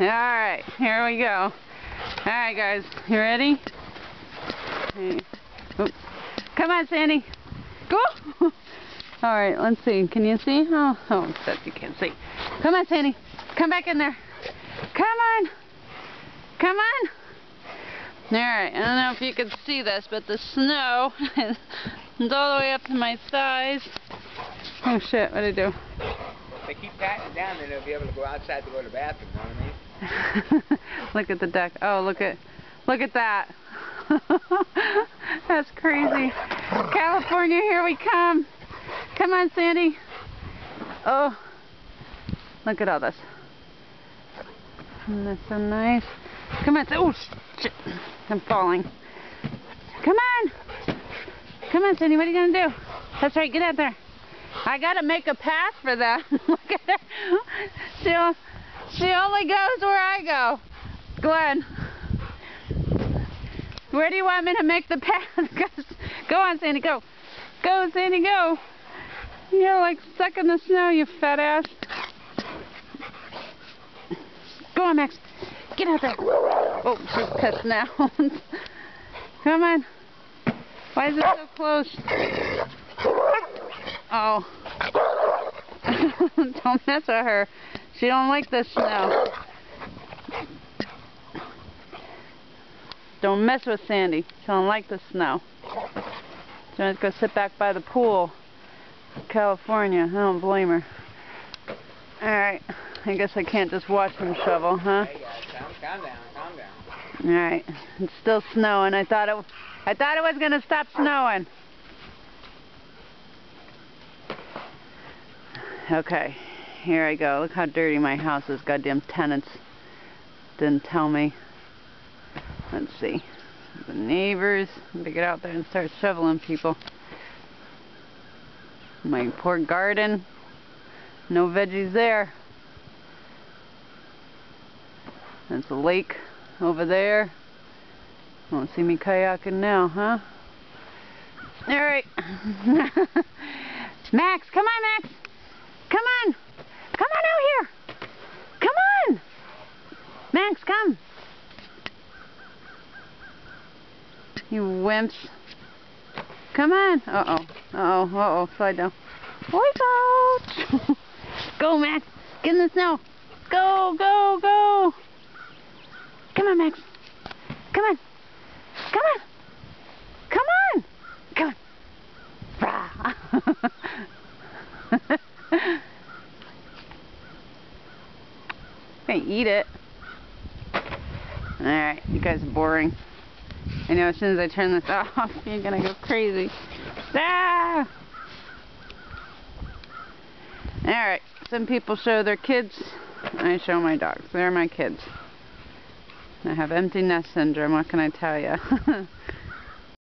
Alright, here we go. Alright guys, you ready? Hey. Oops. Come on, Sandy. Go! Alright, let's see. Can you see? Oh, except you can't see. Come on, Sandy. Come back in there. Come on. Come on. Alright, I don't know if you can see this, but the snow is all the way up to my thighs. Oh shit, what'd I do? They keep patting it down, then they'll be able to go outside to go to the bathroom, you know what I mean? Look at the deck. Oh, look at that. That's crazy. California, here we come. Come on, Sandy. Oh, look at all this. Isn't that so nice? Come on. Oh, shit. I'm falling. Come on. Come on, Sandy. What are you going to do? That's right. Get out there. I got to make a path for them. Look at her. She only goes where I go. Glenn. Where do you want me to make the path? Go on, Sandy. Go. Go, Sandy. Go. You're like stuck in the snow, you fat ass. Go on, Max. Get out there. Oh, she's pissing out. Come on. Why is it so close? Oh. Don't mess with her. She don't like the snow. Don't mess with Sandy. She don't like the snow. She wants to go sit back by the pool. California. I don't blame her. Alright. I guess I can't just watch them shovel, huh? Hey guys, calm down, calm down. Alright. It's still snowing. I thought it was gonna stop snowing. Okay. Here I go. Look how dirty my house is. Goddamn tenants didn't tell me. Let's see. The neighbors. I'm gonna get out there and start shoveling, people. My poor garden. No veggies there. There's a lake over there. Won't see me kayaking now, huh? Alright. Max, come on, Max. Come on. Come on out here. Come on. Max, come. You wimps. Come on. Uh-oh. Uh-oh. Uh-oh. Slide down. Watch out. Go, Max. Get in the snow. Go, go, go. Come on, Max. Come on. Come on. Come on. Come on. Hey, eat it. Alright, you guys are boring. I know as soon as I turn this off, you're gonna go crazy. Ah! Alright, some people show their kids. I show my dogs. They're my kids. I have empty nest syndrome, what can I tell you?